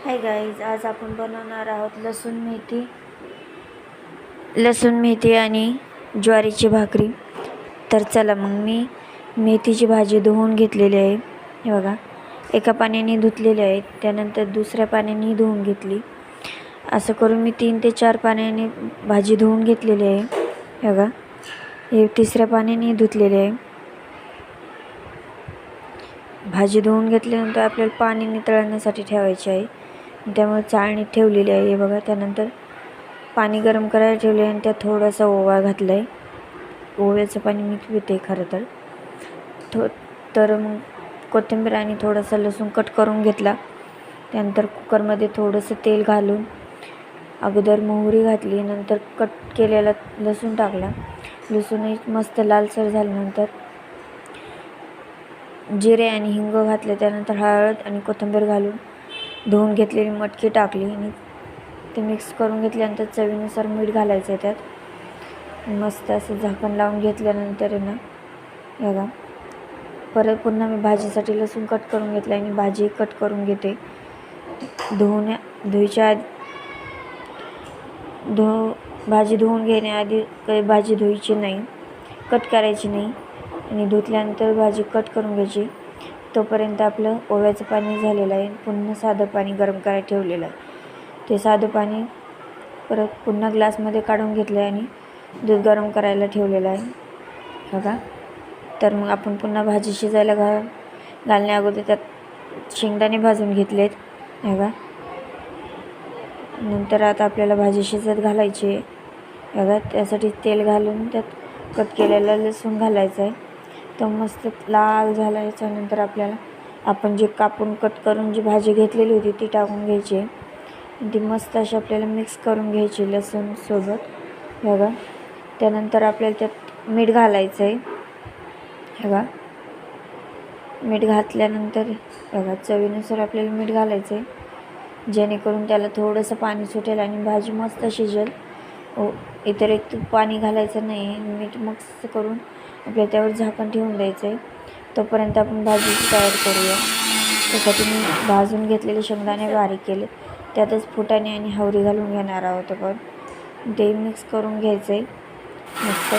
Hi guys, आज आपण बनवणार आहोत लसूण मेथी आणि ज्वारीची भाकरी. तर चला मग मी मेथीची भाजी धुवून घेतलेली आहे. हे बघा, एका पाण्याने धुतलेली आहे, त्यानंतर दुसऱ्या पाण्याने धुवून घेतली. असं करून मी 3 ते 4 पाण्याने भाजी धुवून घेतलेली आहे. हे बघा, हे तिसऱ्या पाण्याने धुतलेली आहे. भाजी धुवून घेतल्यानंतर आपल्याला पाणी नितळण्यासाठी ठेवायचे आहे, त्यामुळे चाळणीत ठेवलेली आहे. हे बघा, त्यानंतर पाणी गरम करायला ठेवले आणि त्यात थोडासा ओवा घातला आहे. ओव्याचं पाणी मी पिते खरं तर मग कोथिंबीर आणि थोडासा लसूण कट करून घेतला. त्यानंतर कुकरमध्ये थोडंसं तेल घालून अगोदर मोहरी घातली, नंतर कट केलेला लसूण टाकला. लसूणही मस्त लालसर झाल्यानंतर जिरे आणि हिंग घातले. त्यानंतर हळद आणि कोथिंबीर घालून धुवून घेतलेली मटकी टाकली आणि ते मिक्स करून घेतल्यानंतर चवीनुसार मीठ घालायचं आहे त्यात. मस्त असं झाकण लावून घेतल्यानंतर ना बघा, परत पुन्हा मी भाजीसाठी लसूण कट करून घेतला आणि भाजी कट करून घेते. भाजी धुवून घेण्याआधी काही भाजी धुवायची नाही, कट करायची नाही आणि धुतल्यानंतर भाजी कट करून घ्यायची. तोपर्यंत आपलं ओव्याचं पाणी झालेलं आहे. पुन्हा साधं पाणी गरम करायला ठेवलेलं आहे. ते साधं पाणी परत पुन्हा ग्लासमध्ये काढून घेतलं आहे आणि दूध गरम करायला ठेवलेलं आहे. बघा, तर मग आपण पुन्हा भाजी शिजायला घालण्या अगोदर त्यात शेंगदाणे भाजून घेतलेत. बघा, नंतर आता आपल्याला भाजी शिजत घालायची आहे. बघा, त्यासाठी तेल घालून त्यात कट केलेला लसूण घालायचं आहे. तो मस्त लाल झाला. याच्यानंतर आपल्याला आपण जे कापून कट करून जी भाजी घेतलेली होती ती टाकून घ्यायची आहे. ती मस्त अशी आपल्याला मिक्स करून घ्यायची लसूणसोबत. बघा, त्यानंतर आपल्याला त्यात मीठ घालायचं आहे. बघा, मीठ घातल्यानंतर बघा चवीनुसार आपल्याला मीठ घालायचं आहे, जेणेकरून त्याला थोडंसं पाणी सुटेल आणि भाजी मस्त शिजेल. इतर एक पाणी घालायचं नाही. मीठ मिक्स करून आपल्याला त्यावर झाकण ठेवून द्यायचं आहे. तोपर्यंत आपण भाजीची तयारी करूया. त्यासाठी मी भाजून घेतलेले शेंगदाणे बारीक केले, त्यातच फुटाणे आणि हवरी घालून घेणार आहोत आपण. ते मिक्स करून घ्यायचं आहे मस्त.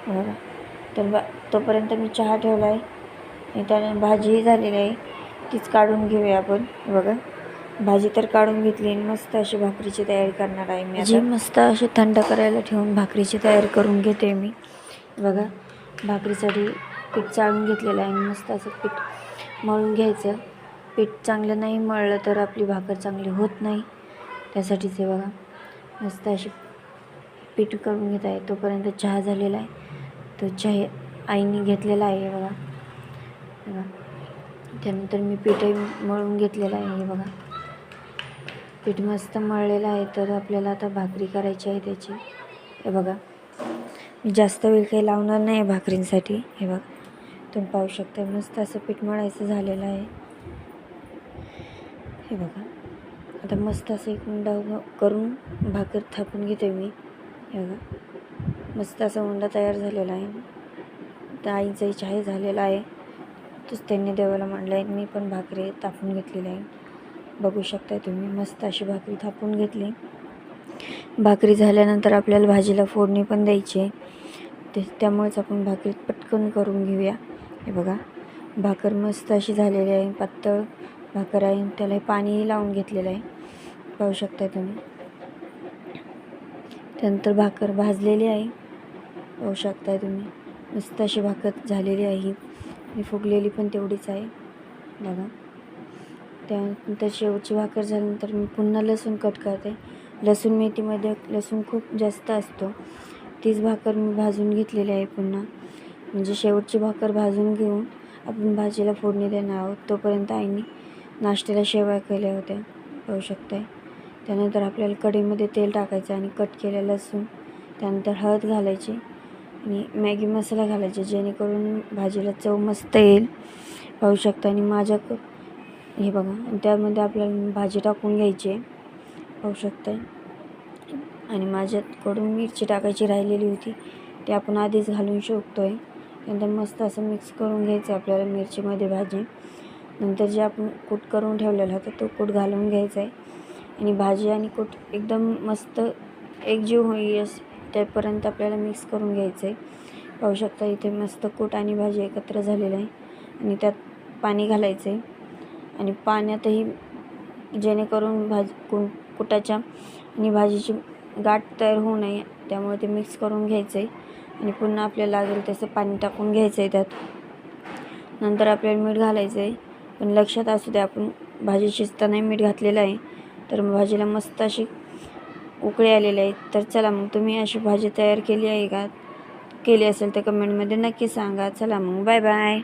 बघा, तर तोपर्यंत मी चहा ठेवला आहे आणि त्याने भाजीही झालेली आहे, तीच काढून घेऊया आपण. बघा, भाजी तर काढून घेतली आणि मस्त अशी भाकरीची तयारी करणार आहे मी. भाजी मस्त अशी थंड करायला ठेवून भाकरीची तयारी करून घेते मी. बघा, भाकरीसाठी पीठ चाळून घेतलेलं आहे. मस्त असं पीठ मळून घ्यायचं. पीठ चांगलं नाही मळलं तर आपली भाकर चांगली होत नाही, त्यासाठीच हे. बघा, मस्त अशी पीठ करून घेत आहे. तोपर्यंत चहा झालेला आहे. तो चहा आईने घेतलेला आहे. बघा, त्यानंतर मी पीठही मळून घेतलेलं आहे. हे बघा, पीठ मस्त मळलेलं आहे. तर आपल्याला आता भाकरी करायची आहे त्याची. हे बघा, मी जास्त वेळ काही लावणार नाही भाकरींसाठी. हे बघा, तुम्ही पाहू शकता मस्त असं पीठ मळायचं झालेलं आहे. हे बघा, आता मस्त असं एक उंडा करून भाकर थापून घेते मी. हे बघा, मस्त असा उंडा तयार झालेला आहे. त्या आईचाही चहा झालेला आहे, तोच त्यांनी देवाला मांडला आहे. मी पण भाकरी थापून घेतलेली आहे. बघू शकता तुम्ही, मस्त अशी भाकरी थापून घेतली. भाकरी झाल्यानंतर आपल्याला भाजीला फोडणी पण द्यायची आहे, त्यामुळेच आपण भाकरी पटकन करून घेऊया. हे बघा, भाकर मस्त अशी झालेली आहे. पातळ भाकर आहे, त्याला पाणीही लावून घेतलेलं आहे, पाहू शकता तुम्ही. त्यानंतर भाकर भाजलेली आहे, पाहू शकताय तुम्ही. मस्त अशी भाकर झालेली आहे आणि फुगलेली पण तेवढीच आहे. बघा, त्यानंतर शेवटची भाकर झाल्यानंतर मी पुन्हा लसूण कट करते. लसूण मेथीमध्ये लसूण खूप जास्त असतो. तीच भाकर मी भाजून घेतलेली आहे पुन्हा. म्हणजे शेवटची भाकर भाजून घेऊन आपण भाजीला फोडणी देणार आहोत. तोपर्यंत आईने नाश्त्याला शेवया केल्या होत्या, पाहू शकताय. त्यानंतर आपल्याला कढईमध्ये तेल टाकायचं आणि कट केलेलं लसूण, त्यानंतर हळद घालायची आणि मॅगी मसाला घालायचा, जेणेकरून भाजीला चव मस्त येईल, पाहू शकता. आणि हे बघा, त्यामध्ये आपल्याला भाजी टाकून घ्यायची आहे, पाहू शकताय. आणि माझ्याकडून मिरची टाकायची राहिलेली होती, ते आपण आधीच घालून शकतो आहे. त्यानंतर मस्त असं मिक्स करून घ्यायचं आपल्याला मिरचीमध्ये भाजी. नंतर जे आपण कूट करून ठेवलेला होता तो कूट घालून घ्यायचा आहे आणि भाजी आणि कूट एकदम मस्त एकजीव होईल त्यापर्यंत आपल्याला मिक्स करून घ्यायचं आहे. पाहू शकता इथे मस्त कूट आणि भाजी एकत्र झालेलं आहे आणि त्यात पाणी घालायचं आहे आणि पाण्यातही जेणेकरून कुटाच्या आणि भाजीची गाठ तयार होऊ नये त्यामुळे ते मिक्स करून घ्यायचं आहे आणि पुन्हा आपल्याला लागेल तसं पाणी टाकून घ्यायचं आहे. त्यात नंतर आपल्याला मीठ घालायचं आहे, पण लक्षात असू द्या आपण भाजी शिजताना मीठ घातलेलं आहे, तर भाजीला मस्त अशी उकळी आलेली आहे. तर चला मग तुम्ही अशी भाजी तयार केली आहे का? केली असेल तर कमेंटमध्ये नक्की सांगा. चला मग बाय बाय.